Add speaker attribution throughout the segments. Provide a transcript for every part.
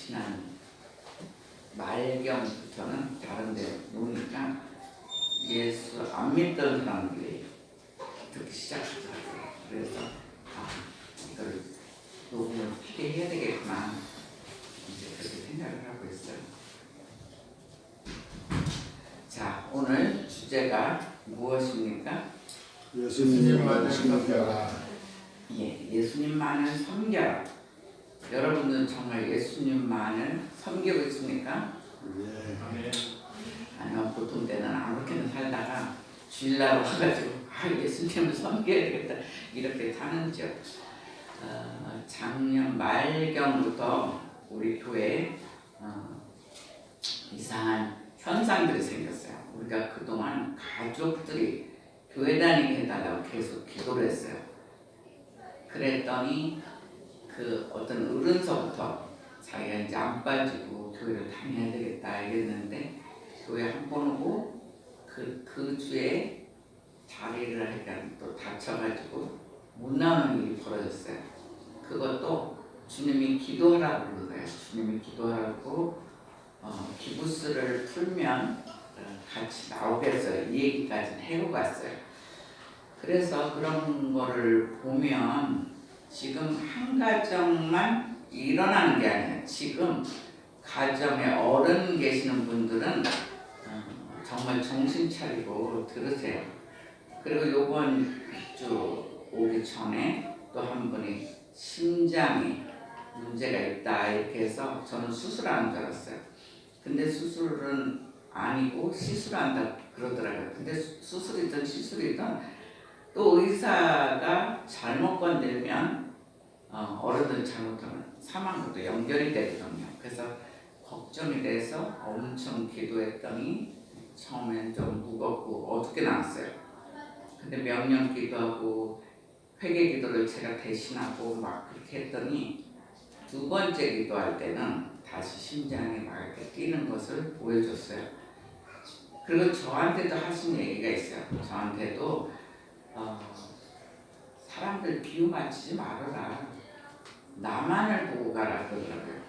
Speaker 1: 지난 말경부터는 다른 데 노니까 예수 안 믿던 사람들이 듣기 시작하더라고요. 그래서 이걸 녹음을 크게 해야 되겠구나 이제 그렇게 생각을 하고 있어요. 자, 오늘 주제가 무엇입니까?
Speaker 2: 예수님만을 섬겨라.
Speaker 1: 예, 예수님만을 섬겨라. 여러분은 정말 예수님만을 섬기고 있습니까?
Speaker 2: 예.
Speaker 1: 아니면 보통 때는 아무렇게나 살다가 주일날 와가지고 예수님을 섬겨야 되겠다 이렇게 사는지요. 작년 말경부터 우리 교회에 이상한 현상들이 생겼어요. 우리가 그동안 가족들이 교회 다니게 해달라고 계속 기도를 했어요. 그랬더니 그 어떤 어른서부터 자기가 이제 안 빠지고 교회를 다녀야 되겠다 이랬는데 교회 한 번 오고 그 주에 자리를 하니까 또 다쳐가지고 못 나오는 일이 벌어졌어요. 그것도 주님이 기도하라고 그런 거예요. 주님이 기도하라고 기부스를 풀면 같이 나오겠어요. 이 얘기까지는 해고 갔어요. 그래서 그런 거를 보면 지금 한 가정만 일어나는 게 아니에요. 지금 가정에 어른 계시는 분들은 정말 정신 차리고 들으세요. 그리고 요번 주 오기 전에 또 한 분이 심장이 문제가 있다 이렇게 해서 저는 수술하는 줄 알았어요. 근데 수술은 아니고 시술한다 그러더라고요. 근데 수술이든 시술이든 또 의사가 잘못 건들면 어른들 잘못하면 사망과도 연결이 되거든요. 그래서 걱정이 돼서 엄청 기도했더니 처음엔 좀 무겁고 어둡게 나왔어요. 근데 명령 기도하고 회개 기도를 제가 대신하고 막 그렇게 했더니 두 번째 기도할 때는 다시 심장이 막 이렇게 뛰는 것을 보여줬어요. 그리고 저한테도 하신 얘기가 있어요. 저한테도 사람들 비유 맞추지 말아라. 나만을 보고 가라 그러더라고요.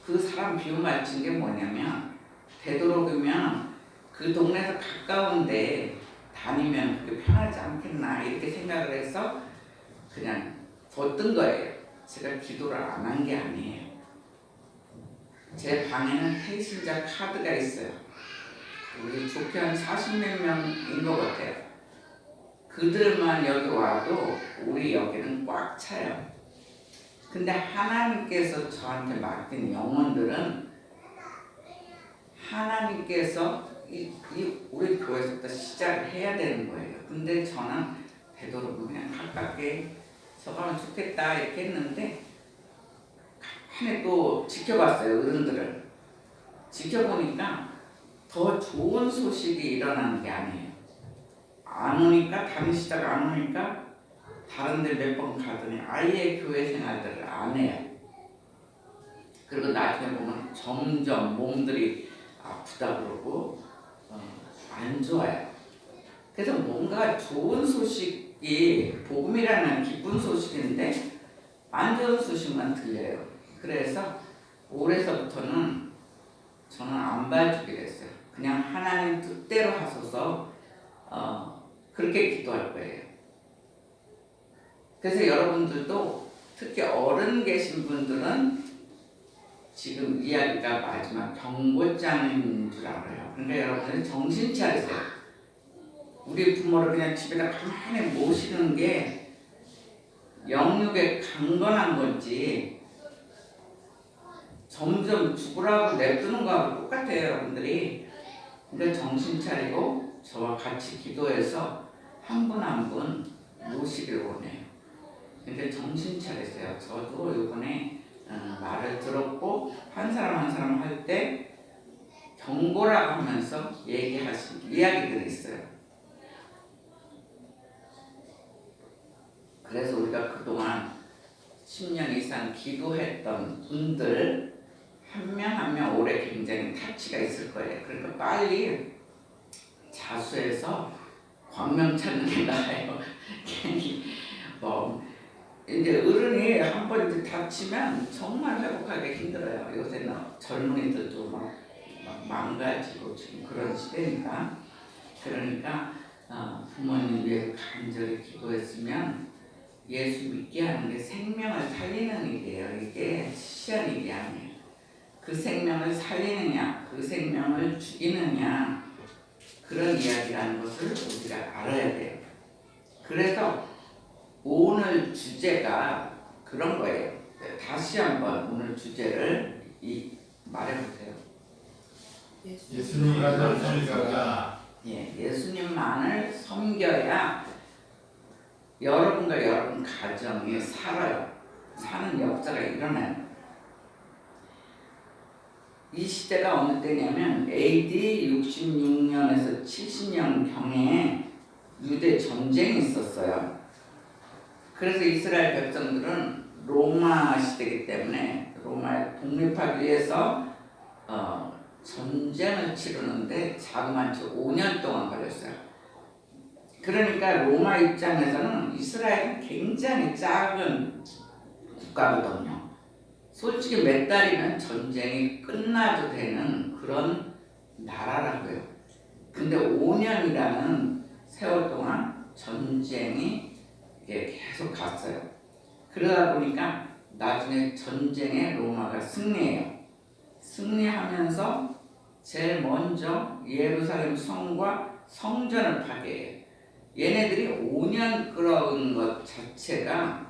Speaker 1: 그 사람 비유 맞춘 게 뭐냐면 되도록이면 그 동네에서 가까운데 다니면 그게 편하지 않겠나 이렇게 생각을 해서 그냥 뒀던 거예요. 제가 기도를 안 한 게 아니에요. 제 방에는 태신자 카드가 있어요. 우리 좋게 한 40몇 명인 것 같아요. 그들만 여기 와도 우리 여기는 꽉 차요. 근데 하나님께서 저한테 맡긴 영혼들은 하나님께서 우리 교회에서부터 시작을 해야 되는 거예요. 근데 저는 되도록 그냥 가깝게 서가면 좋겠다 이렇게 했는데 한해 또 지켜봤어요. 어른들을 지켜보니까 더 좋은 소식이 일어나는 게 아니에요. 안 오니까 다니시다가 안 오니까 다른 데 몇 번 가더니 아예 교회 생활들을 안 해요. 그리고 나중에 보면 점점 몸들이 아프다 그러고 안 좋아요. 그래서 뭔가 좋은 소식이 복음이라는 기쁜 소식인데 안 좋은 소식만 들려요. 그래서 올해서부터는 저는 안 봐주게 됐어요. 그냥 하나님 뜻대로 하소서 그렇게 기도할 거예요. 그래서 여러분들도 특히 어른 계신 분들은 지금 이야기가 마지막 경고장인 줄 알아요. 그러니까 여러분들은 정신 차리세요. 우리 부모를 그냥 집에다 가만히 모시는 게 영육에 강건한 건지 점점 죽으라고 냅두는 거하고 똑같아요, 여러분들이. 근데 정신 차리고 저와 같이 기도해서 한 분 한 분 모시길 원해요. 근데 정신 차리세요. 저도 이번에 말을 들었고 한 사람 한 사람 할 때 경고라고 하면서 얘기하신 이야기들이 있어요. 그래서 우리가 그동안 10년 이상 기도했던 분들 한 명 한 명 올해 굉장히 타치가 있을 거예요. 그러니까 빨리 자수해서 광명 찾는 게 나아요. 괜히 이제 어른이 한 번 이제 다치면 정말 회복하기 힘들어요. 요새는 젊은이들도 막 망가지고 지금 그런 시대니까. 그러니까 부모님 위해 간절히 기도했으면 예수 믿게 하는 게 생명을 살리는 일이에요. 이게 시한 일이 아니에요. 그 생명을 살리느냐, 그 생명을 죽이느냐, 그런 이야기라는 것을 우리가 알아야 돼요. 그래서 오늘 주제가 그런 거예요. 다시 한번 오늘 주제를 말해보세요.
Speaker 2: 예수님만을 섬겨라.
Speaker 1: 예수님만을 섬겨야 여러분과 여러분 가정이 살아요. 사는 역사가 일어나요. 이 시대가 어느 때냐면 AD 66년에서 70년경에 유대 전쟁이 있었어요. 그래서 이스라엘 백성들은 로마 시대이기 때문에 로마에 독립하기 위해서 전쟁을 치르는데 자그마치 5년 동안 걸렸어요. 그러니까 로마 입장에서는 이스라엘은 굉장히 작은 국가거든요. 솔직히 몇 달이면 전쟁이 끝나도 되는 그런 나라라고요. 근데 5년이라는 세월 동안 전쟁이 계속 갔어요. 그러다 보니까 나중에 전쟁에 로마가 승리해요. 승리하면서 제일 먼저 예루살렘 성과 성전을 파괴해요. 얘네들이 5년 끌어온 것 자체가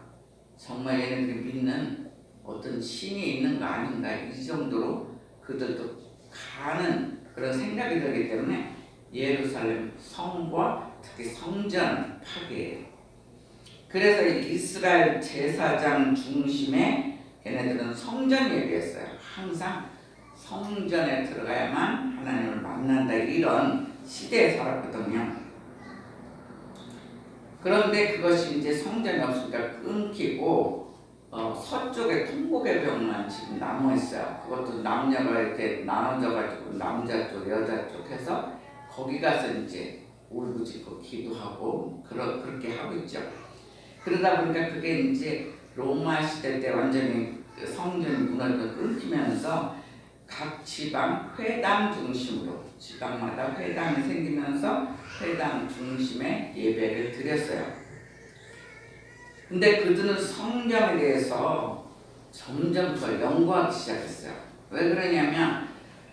Speaker 1: 정말 얘네들이 믿는 어떤 신이 있는 거 아닌가, 이 정도로 그들도 가는 그런 생각이 들기 때문에 예루살렘 성과 특히 성전을 파괴해요. 그래서 이스라엘 제사장 중심의 걔네들은 성전 얘기했어요. 항상 성전에 들어가야만 하나님을 만난다, 이런 시대에 살았거든요. 그런데 그것이 이제 성전이 없으니까 끊기고 서쪽에 통곡의벽만 지금 남아있어요. 그것도 남녀가 이렇게 나눠져가지고 남자 쪽, 여자 쪽 해서 거기 가서 이제 울부짖고 기도하고 그렇게 하고 있죠. 그러다 보니까 그게 이제 로마 시대 때 완전히 성전이 무너져 끊기면서 각 지방 회당 중심으로 지방마다 회당이 생기면서 회당 중심의 예배를 드렸어요. 근데 그들은 성경에 대해서 점점 더 연구하기 시작했어요. 왜 그러냐면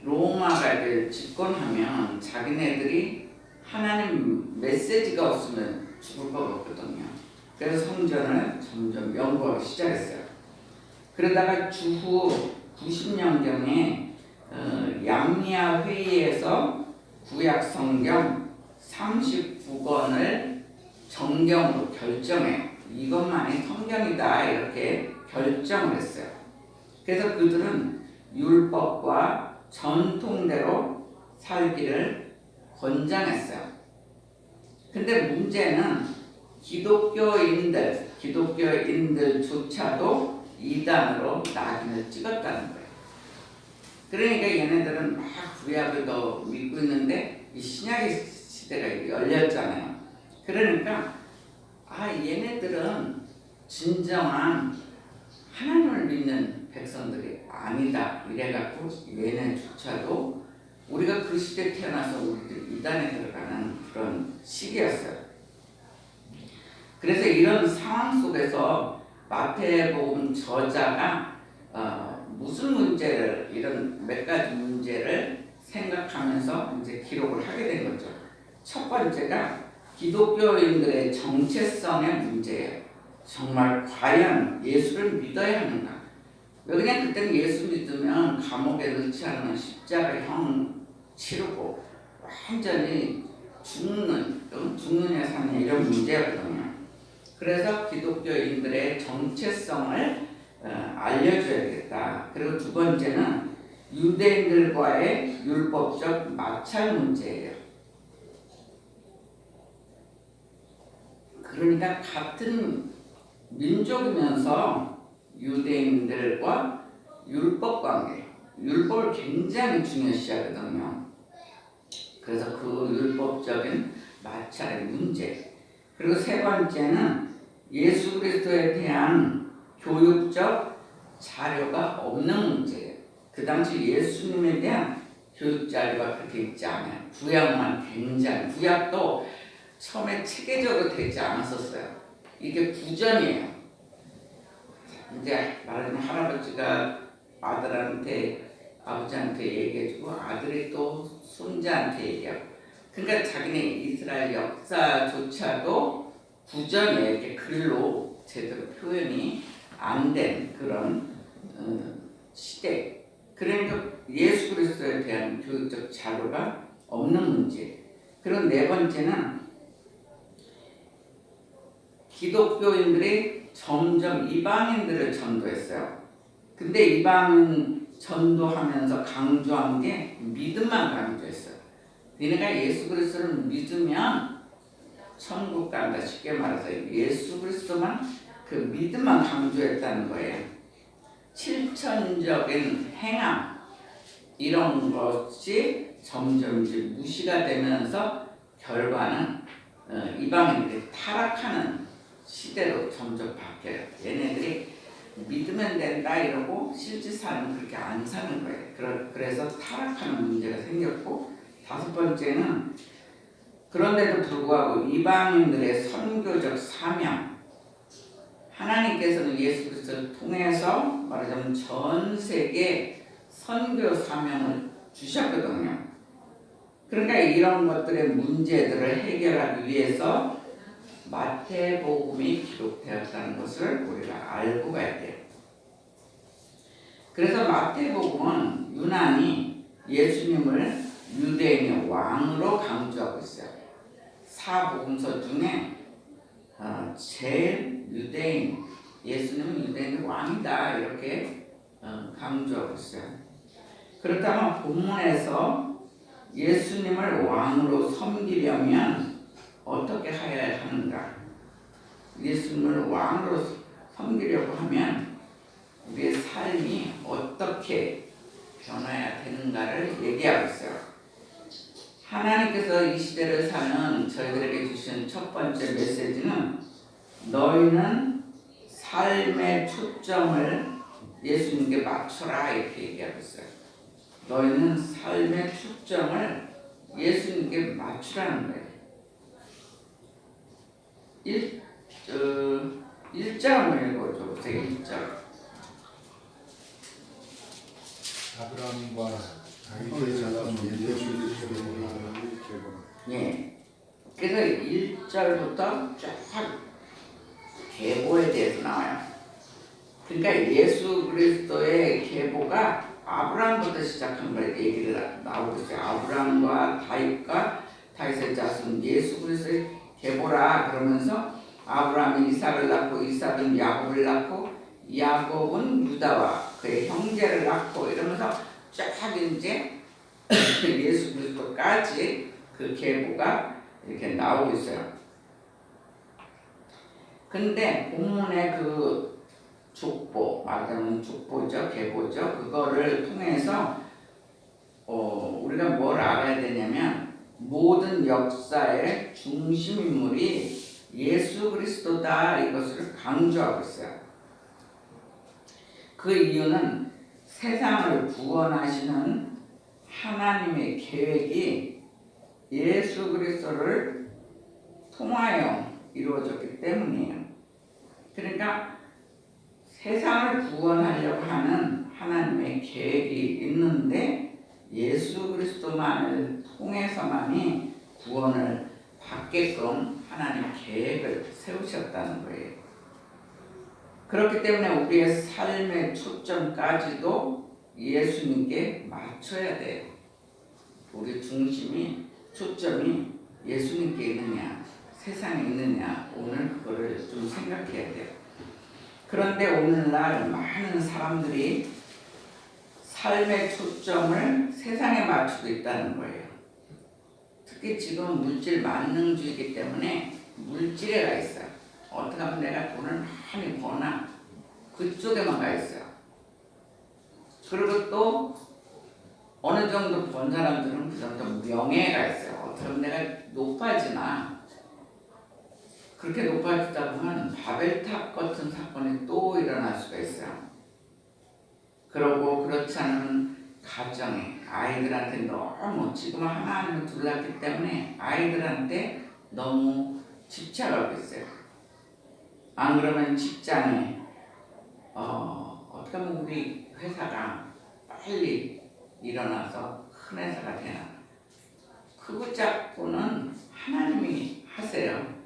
Speaker 1: 로마가 이제 집권하면 자기네들이 하나님 메시지가 없으면 죽을 것 같거든요. 그래서 성전을 점점 연구하기 시작했어요. 그러다가 주후 90년경에 양리아 회의에서 구약 성경 39권을 정경으로 결정해요. 이것만이 성경이다, 이렇게 결정을 했어요. 그래서 그들은 율법과 전통대로 살기를 권장했어요. 근데 문제는 기독교인들조차도 이단으로 낙인을 찍었다는 거예요. 그러니까 얘네들은 막 구약을 더 믿고 있는데 이 신약의 시대가 열렸잖아요. 그러니까 얘네들은 진정한 하나님을 믿는 백성들이 아니다, 이래갖고 얘네조차도 우리가 그 시대에 태어나서 우리들 이단에 들어가는 그런 시기였어요. 그래서 이런 상황 속에서 마태복음 저자가 무슨 문제를, 이런 몇 가지 문제를 생각하면서 이제 기록을 하게 된 거죠. 첫 번째가 기독교인들의 정체성의 문제예요. 정말 과연 예수를 믿어야 하는가? 왜 그냥 그때는 예수 믿으면 감옥에 넣지 않으면 십자가형 치르고 완전히 죽느냐 사느냐 이런 문제였거든요. 그래서 기독교인들의 정체성을 알려줘야겠다. 그리고 두 번째는 유대인들과의 율법적 마찰 문제예요. 그러니까 같은 민족이면서 유대인들과 율법 관계, 율법을 굉장히 중요시하거든요. 그래서 그 율법적인 마찰의 문제. 그리고 세 번째는 예수 그리스도에 대한 교육적 자료가 없는 문제예요. 그 당시 예수님에 대한 교육 자료가 그렇게 있지 않아요. 구약만 굉장히, 구약도 처음에 체계적으로 되지 않았었어요. 이게 구전이에요. 이제 말하자면 할아버지가 아버지한테 얘기해주고 아들이 또 손자한테 얘기하고, 그러니까 자기네 이스라엘 역사조차도 구전에 이렇게 글로 제대로 표현이 안 된 그런 시대. 그러니까 예수 그리스도에 대한 교육적 자료가 없는 문제. 그리고 네 번째는 기독교인들이 점점 이방인들을 전도했어요. 근데 이방인 전도하면서 강조한 게 믿음만 강조했어요. 그러니까 예수 그리스도를 믿으면 천국 간다. 쉽게 말해서 예수 그리스도만 그 믿음만 강조했다는 거예요. 실천적인 행함 이런 것이 점점 이제 무시가 되면서 결과는 이방인들이 타락하는 시대로 점점 바뀌어요. 얘네들이 믿으면 된다 이러고 실제 삶은 그렇게 안 사는 거예요. 그래서 타락하는 문제가 생겼고, 다섯 번째는 그런데도 불구하고 이방인들의 선교적 사명, 하나님께서는 예수 그리스도를 통해서 말하자면 전 세계 선교 사명을 주셨거든요. 그러니까 이런 것들의 문제들을 해결하기 위해서 마태복음이 기록되었다는 것을 우리가 알고 가야 돼요. 그래서 마태복음은 유난히 예수님을 유대인의 왕으로 강조하고 있어요. 사복음서 중에 제일 예수님은 유대인의 왕이다 이렇게 강조하고 있어요. 그렇다면 본문에서 예수님을 왕으로 섬기려면 어떻게 해야 하는가? 예수님을 왕으로 섬기려고 하면 우리의 삶이 어떻게 변화해야 되는가를 얘기하고 있어요. 하나님께서 이 시대를 사는 저희들에게 주신 첫 번째 메시지는 너희는 삶의 초점을 예수님께 맞춰라 이렇게 얘기하고 있어요. 너희는 삶의 초점을 예수님께 맞추라는 거예요. 1절 한번 읽어줘 보세요. 1절.
Speaker 2: 아브라함과 다윗의 자손 예수 그리스도가
Speaker 1: 예. 그래서 1절부터 쫙 계보에 대해서 나와요. 그러니까 예수 그리스도의 계보가 아브라함부터 시작한 걸 얘기를 나오고 있어요. 아브라함과 다윗의 자손 예수 그리스도의 계보라 그러면서 아브라함이 이삭을 낳고 이삭은 야곱을 낳고 야곱은 유다와 그의 형제를 낳고 이러면서 쫙 이제 예수 그리스도까지 그 계보가 이렇게 나오고 있어요. 근데 본문의 그 족보, 말하자면 족보죠, 계보죠. 그거를 통해서 우리가 뭘 알아야 되냐면 모든 역사의 중심 인물이 예수 그리스도다 이것을 강조하고 있어요. 그 이유는 세상을 구원하시는 하나님의 계획이 예수 그리스도를 통하여 이루어졌기 때문이에요. 그러니까 세상을 구원하려고 하는 하나님의 계획이 있는데 예수 그리스도만을 통해서만이 구원을 받게끔 하나님 계획을 세우셨다는 거예요. 그렇기 때문에 우리의 삶의 초점까지도 예수님께 맞춰야 돼요. 우리 중심이, 초점이 예수님께 있느냐, 세상에 있느냐, 오늘 그거를 좀 생각해야 돼요. 그런데 오늘날 많은 사람들이 삶의 초점을 세상에 맞추고 있다는 거예요. 특히 지금 물질 만능주의이기 때문에 물질에 가 있어요. 어떻게 하면 내가 돈을 많이 버나 그쪽에만 가 있어요. 그리고 또 어느 정도 번 사람들은 그 정도 명예에 가 있어요. 어떻게 하면 내가 높아지나 그렇게 높아지다 보면 바벨탑 같은 사건이 또 일어날 수가 있어요. 그러고 그렇지 않은 가정에 아이들한테 너무 지금 하나님을 둘렀기 때문에 아이들한테 너무 집착하고 있어요. 안 그러면 직장에 어떻게 하면 우리 회사가 빨리 일어나서 큰 회사가 되나. 크고 작고는 하나님이 하세요.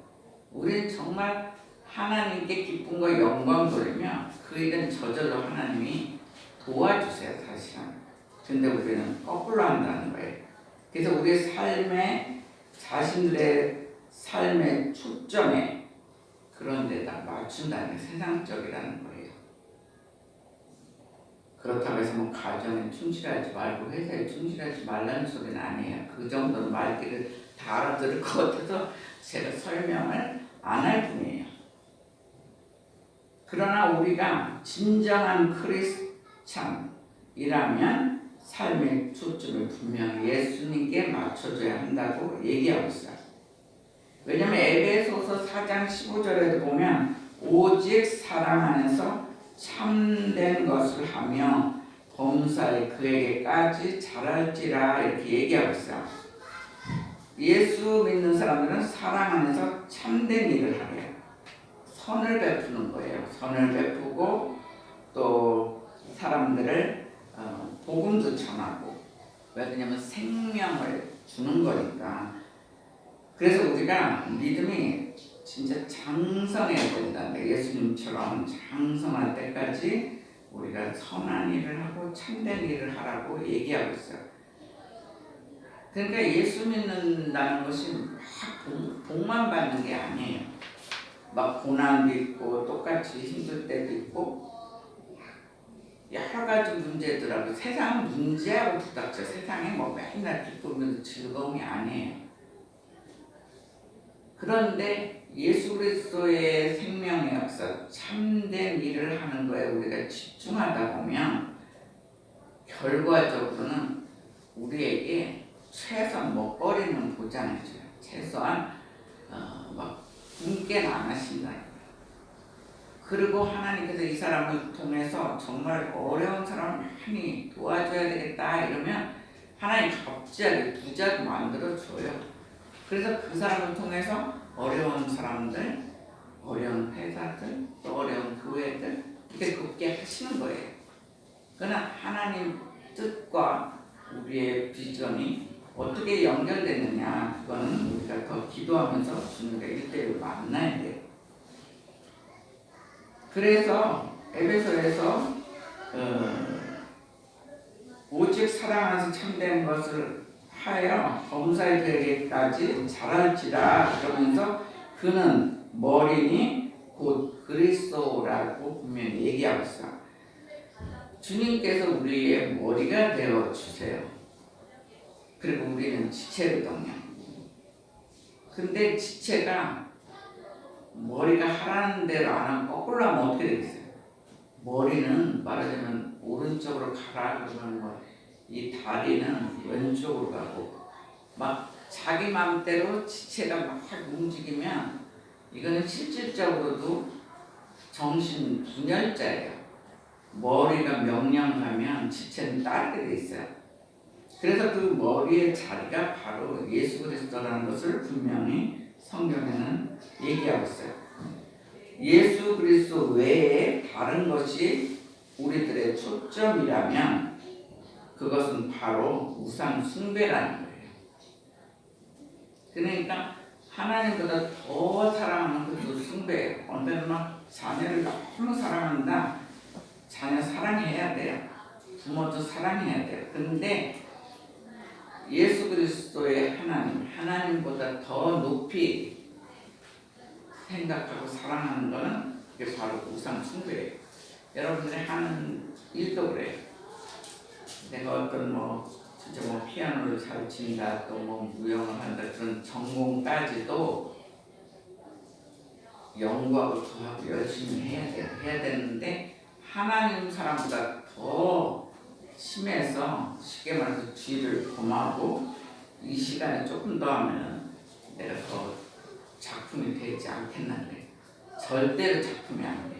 Speaker 1: 우리는 정말 하나님께 기쁨과 영광 돌리며 그 일은 저절로 하나님이 도와주세요, 사실은. 근데 우리는 거꾸로 한다는 거예요. 그래서 우리 삶의 자신들의 삶의 초점에 그런 데다 맞춘다는 게 세상적이라는 거예요. 그렇다고 해서 뭐 가정에 충실하지 말고 회사에 충실하지 말라는 소리는 아니에요. 그 정도는 말귀를 다 알아들을 것 같아서 제가 설명을 안 할 뿐이에요. 그러나 우리가 진정한 크리스찬이라면 삶의 초점을 분명히 예수님께 맞춰줘야 한다고 얘기하고 있어요. 왜냐하면 에베소서 4장 15절에도 보면 오직 사랑 안에서 참된 것을 하며 범사에 그에게까지 잘할지라 이렇게 얘기하고 있어요. 예수 믿는 사람들은 사랑 안에서 참된 일을 하래요. 선을 베푸는 거예요. 선을 베푸고 또 사람들을 복음도 전하고, 왜냐하면 생명을 주는 거니까. 그래서 우리가 믿음이 진짜 장성해야 된다. 예수님처럼 장성할 때까지 우리가 선한 일을 하고 참된 일을 하라고 얘기하고 있어요. 그러니까 예수 믿는다는 것이 막 복만 받는 게 아니에요. 막 고난도 있고 똑같이 힘들 때도 있고 여러 가지 문제들하고, 세상은 문제하고 부닥쳐. 세상에 뭐 맨날 기쁘면서 즐거움이 아니에요. 그런데 예수 그리스도의 생명의 역사, 참된 일을 하는 거에 우리가 집중하다 보면 결과적으로는 우리에게 최소한 먹거리는 보장해줘요. 최소한 막 굶게는 안 하신다. 그리고 하나님께서 이 사람을 통해서 정말 어려운 사람을 많이 도와줘야 되겠다 이러면 하나님 갑자기 부자도 만들어줘요. 그래서 그 사람을 통해서 어려운 사람들, 어려운 회사들, 또 어려운 교회들 이렇게 돕게 하시는 거예요. 그러나 하나님 뜻과 우리의 비전이 어떻게 연결되느냐, 그거는 우리가 더 기도하면서 주님과 1대1로 만나야 돼요. 그래서 에베소에서 오직 사랑 안에서 참된 것을 하여 범사에 그에게까지 잘할지라, 그러면서 그는 머리니 곧 그리스도라고 분명히 얘기하고 있어요. 주님께서 우리의 머리가 되어 주세요. 그리고 우리는 지체거든요. 근데 지체가 머리가 하라는 대로 안 하면 거꾸로 하면 어떻게 되겠어요? 머리는 말하자면 오른쪽으로 가라 그러면 이 다리는 왼쪽으로 가고, 막 자기 마음대로 지체가 막 움직이면 이거는 실질적으로도 정신 분열자예요. 머리가 명령하면 지체는 따르게 돼 있어요. 그래서 그 머리의 자리가 바로 예수 그리스도라는 것을 분명히 성경에는 얘기하고 있어요. 예수 그리스도 외에 다른 것이 우리들의 초점이라면 그것은 바로 우상 숭배라는 거예요. 그러니까 하나님보다 더 사랑하는 것도 숭배예요. 어떤 때는 막 자녀를 너무 사랑한다. 자녀 사랑해야 돼요. 부모도 사랑해야 돼요. 그런데 예수 그리스도의 하나님보다 더 높이 생각하고 사랑하는 것은 그게 바로 우상 숭배예요. 여러분들이 하는 일도 그래요. 내가 어떤 진짜 피아노를 잘 친다, 또 무용을 한다, 그런 전공까지도 연구하고 하고 열심히 해야 돼요. 해야 되는데 하나님 사람보다 더 심해서 쉽게 말해서 쥐를 범하고 이 시간에 조금 더 하면 내가 더 작품이 되지 않겠나 그래. 절대로 작품이 안 돼.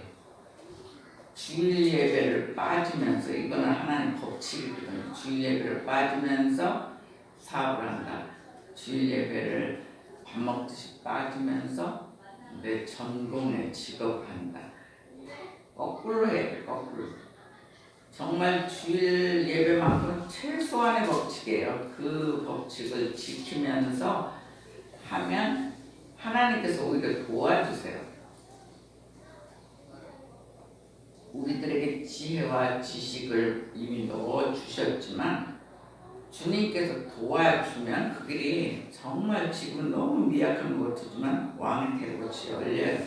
Speaker 1: 주일 예배를 빠지면서 이거는 하나님 법칙이거든요. 주일 예배를 빠지면서 사업을 한다. 주일 예배를 밥 먹듯이 빠지면서 내 전공의 직업을 한다. 거꾸로 해야 돼. 거꾸로. 정말 주일 예배만큼 최소한의 법칙이에요. 그 법칙을 지키면서 하면 하나님께서 오히려 도와주세요. 우리들에게 지혜와 지식을 이미 넣어주셨지만 주님께서 도와주면 그 길이 정말 지금 너무 미약한 것 같지만 왕의 대꽃이 열려요.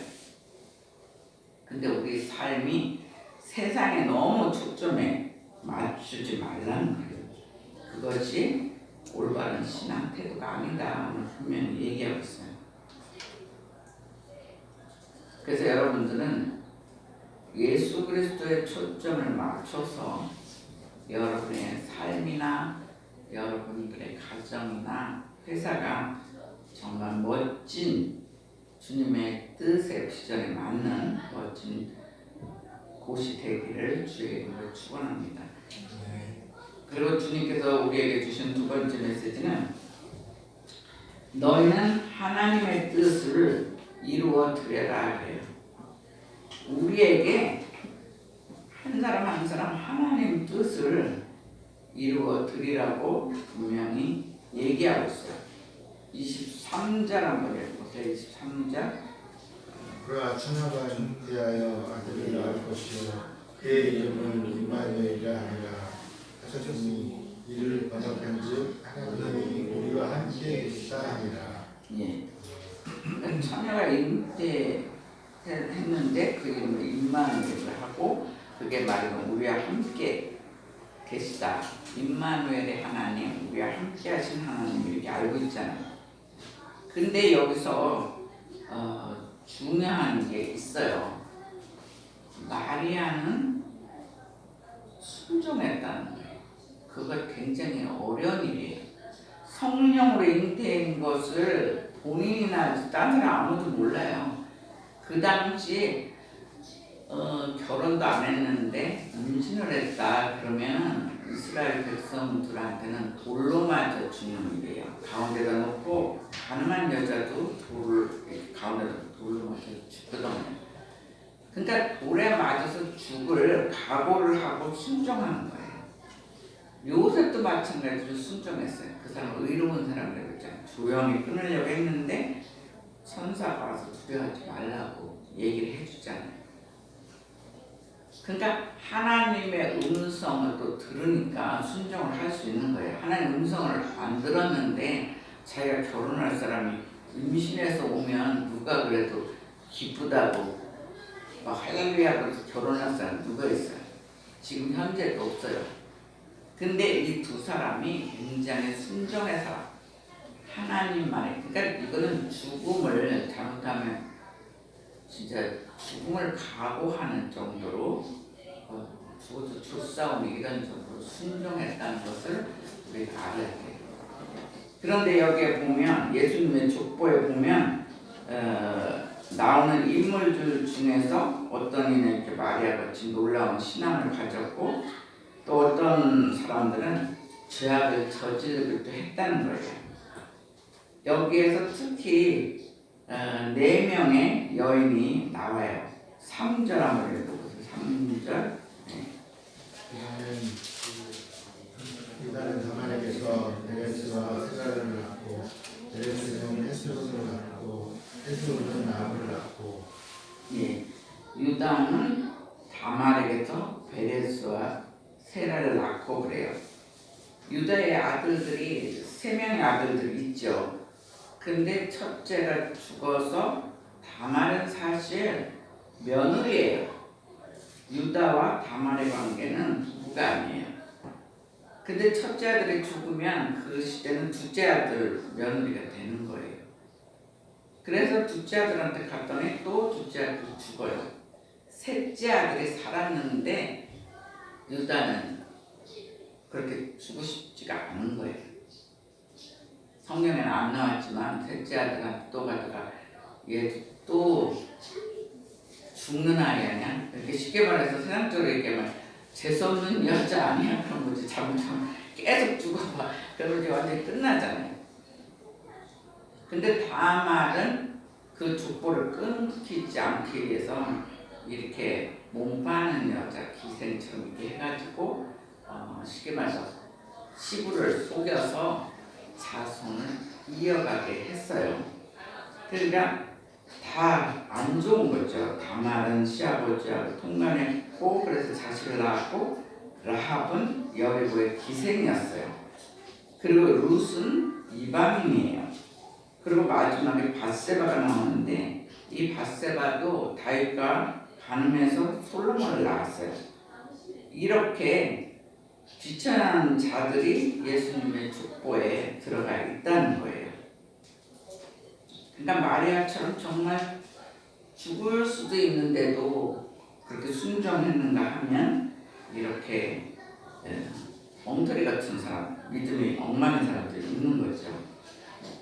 Speaker 1: 근데 우리 삶이 세상에 너무 초점에 맞추지 말라는 거예요. 그것이 올바른 신앙 태도가 아니다. 오늘 분명히 얘기하고 있어요. 그래서 여러분들은 예수 그리스도의 초점을 맞춰서 여러분의 삶이나 여러분들의 가정이나 회사가 정말 멋진 주님의 뜻의 비전에 맞는 멋진 곳이 되기를 주의 이름으로 축원합니다. 그리고 주님께서 우리에게 주신 두 번째 메시지는 너희는 하나님의 뜻을 이루어 드려라 그래요. 우리에게 한 사람 한 사람 하나님 뜻을 이루어 드리라고 분명히 얘기하고 있어요. 23절 한번 읽어보세요. 23절.
Speaker 2: 그가 천하가 잉태하여 아들을 낳을 것이요 그의 이름은 임마누엘이라 하리라. 하셨으니 이를 번역한즉 하나님이 우리와 함께 계시다 하니라.
Speaker 1: 예. 그러니까 처녀가 잉태했는데 그 이름을 임마누엘을 하고 그게 말하면 우리와 함께 계시다. 임마누엘의 하나님, 우리와 함께 하신 하나님 이렇게 알고 있잖아요. 근데 여기서 중요한 게 있어요. 마리아는 순종했다는 거예요. 그거 굉장히 어려운 일이에요. 성령으로 잉태한 것을 본인이나 다른 사람 아무도 몰라요. 그 당시 결혼도 안 했는데 임신을 했다 그러면 이스라엘 백성들한테는 돌로 맞아 죽는 일이에요. 가운데다 놓고 가늠한 여자도 가운데다 돌로 맞아 죽거든요. 그러니까 돌에 맞아서 죽을 각오를 하고 순종하는 거예요. 요셉도 마찬가지로 순종했어요. 그 사람 의로운 사람이라고 했잖아요. 조용히 끊으려고 했는데 천사가 와서 두려워하지 말라고 얘기를 해주잖아요. 그러니까 하나님의 음성을 또 들으니까 순종을 할 수 있는 거예요. 하나님 음성을 안 들었는데 자기가 결혼할 사람이 임신해서 오면 누가 그래도 기쁘다고 막 할렐루야 그래서 결혼할 사람 누가 있어요? 지금 현재도 없어요. 근데 이 두 사람이 굉장히 순종의 사람. 하나님 말에 그러니까 이거는 죽음을 잘못하면 진짜 죽음을 각오하는 정도로 죽어서 조싸움이 이런 정도로 순종했다는 것을 우리가 알아야 돼요. 그런데 여기에 보면 예수님의 족보에 보면 나오는 인물들 중에서 어떤 이는 이렇게 마리아같이 놀라운 신앙을 가졌고 또 어떤 사람들은 죄악을 저지르기도 했다는 거예요. 여기에서 특히 4명의 여인이 나와요. 3절 한번 읽어보세요. 3절.
Speaker 2: 유다는 다말에게서 베레스와 세라를 낳고 베레스는 헤스론을 낳고 헤스론은 나홀을 낳고.
Speaker 1: 예, 유다는 다말에게서 베레스와 세라를 낳고 그래요. 유다의 아들들이 3명의 아들들이 있죠. 근데 첫째가 죽어서 다말은 사실 며느리예요. 유다와 다말의 관계는 부부가 아니에요. 근데 첫째 아들이 죽으면 그 시대는 둘째 아들 며느리가 되는 거예요. 그래서 둘째 아들한테 갔더니 또 둘째 아들이 죽어요. 셋째 아들이 살았는데 유다는 그렇게 주고 싶지가 않은 거예요. 성경에는 안 나왔지만 셋째 아들한테 또 가다가 얘 또 죽는 아이 아니야? 이렇게 쉽게 말해서 세상적으로 얘기하면 재수없는 여자 아니야? 그런 거지. 잘못하면 계속 죽어봐. 그러면 이제 완전히 끝나잖아요. 근데 다말은 그 족보를 끊기지 않기 위해서 이렇게 몸파는 여자 기생처럼 이렇게 해가지고 쉽게 말해서 시부를 속여서 자손을 이어가게 했어요. 그러니까 다 안 좋은 거죠. 다말은 시아버지하고 통간했고 그래서 자식을 낳았고 라합은 여리고의 기생이었어요. 그리고 룻은 이방인이에요. 그리고 마지막에 밧세바가 나오는데 이 밧세바도 다윗과 간음해서 솔로몬을 낳았어요. 이렇게 귀천한 자들이 예수님의 족보에 들어가 있다는 거예요. 그러니까 마리아처럼 정말 죽을 수도 있는데도 그렇게 순종했는가 하면 이렇게 엉터리 같은 사람, 믿음이 엉망인 사람들이 있는 거죠.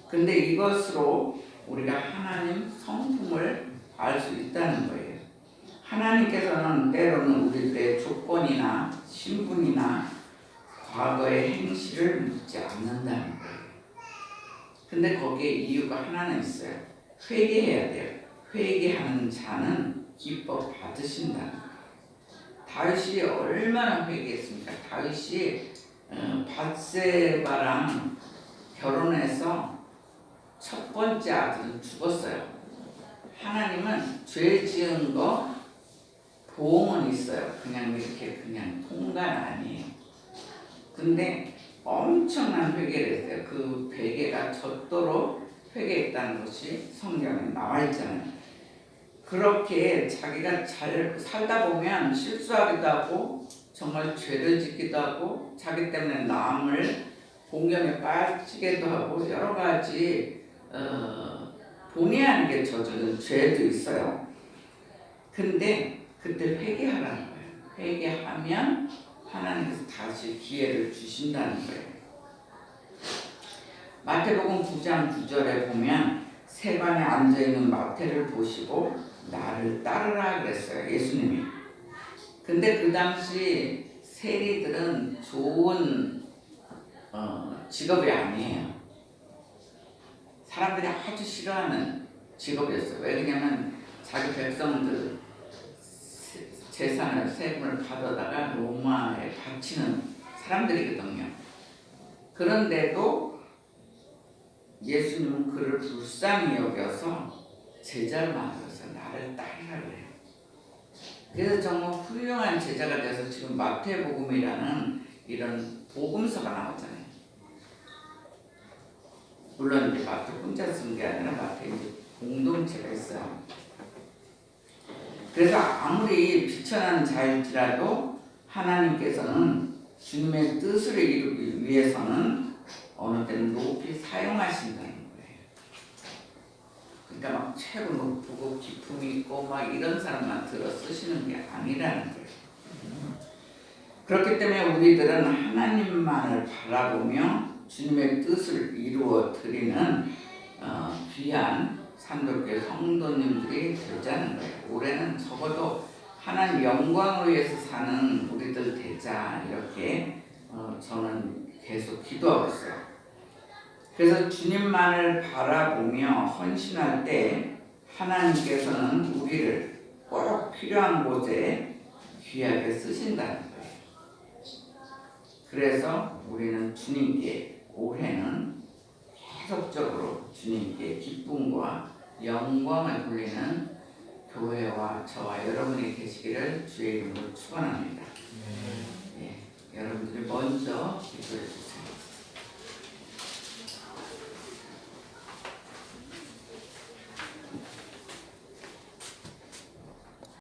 Speaker 1: 근데 이것으로 우리가 하나님 성품을 알 수 있다는 거예요. 하나님께서는 때로는 우리들의 조건이나 신분이나 과거의 행실을 묻지 않는다는 거예요. 근데 거기에 이유가 하나는 있어요. 회개해야 돼요. 회개하는 자는 기뻐 받으신다는 거예요. 다윗이 얼마나 회개했습니까? 다윗이 밧세바랑 결혼해서 첫 번째 아들은 죽었어요. 하나님은 죄 지은 거 보응은 있어요. 그냥 이렇게 그냥 통관 아니에요. 근데 엄청난 회개를 했어요. 그 회개가 젖도록 회개했다는 것이 성경에 나와 있잖아요. 그렇게 자기가 잘 살다 보면 실수하기도 하고 정말 죄를 짓기도 하고 자기 때문에 남을 공경에 빠지기도 하고 여러 가지 본의 아니게 저지른 죄도 있어요. 근데 그때 회개하라는 거예요. 회개하면 하나님께서 다시 기회를 주신다는 거예요. 마태복음 9장 9절에 보면 세반에 앉아있는 마태를 보시고 나를 따르라 그랬어요. 예수님이. 근데 그 당시 세리들은 좋은 직업이 아니에요. 사람들이 아주 싫어하는 직업이었어요. 왜 그러냐면 자기 백성들 재산을 세금을 받아다가 로마에 바치는 사람들이거든요. 그런데도 예수님은 그를 불쌍히 여겨서 제자를 만들어서 나를 따르라 그래요. 그래서 정말 훌륭한 제자가 돼서 지금 마태복음이라는 이런 복음서가 나오잖아요. 물론 이제 마태 혼자 쓴 게 아니라 마태 이제 공동체가 있어요. 그래서 아무리 비천한 자일지라도 하나님께서는 주님의 뜻을 이루기 위해서는 어느 때는 높이 사용하신다는 거예요. 그러니까 막 최고 높고 기품이 있고 막 이런 사람만 들어 쓰시는 게 아니라는 거예요. 그렇기 때문에 우리들은 하나님만을 바라보며 주님의 뜻을 이루어 드리는 귀한 산돌교회 성도님들이 되자는 거예요. 올해는 적어도 하나님 영광을 위해서 사는 우리들 되자 이렇게 저는 계속 기도하고 있어요. 그래서 주님만을 바라보며 헌신할 때 하나님께서는 우리를 꼭 필요한 곳에 귀하게 쓰신다는 거예요. 그래서 우리는 주님께 올해는 계속적으로 주님께 기쁨과 영광을 돌리는 교회와 저와 여러분이 되시기를 주의 이름으로 축원합니다. 예, 여러분들이 먼저 기도해 주세요.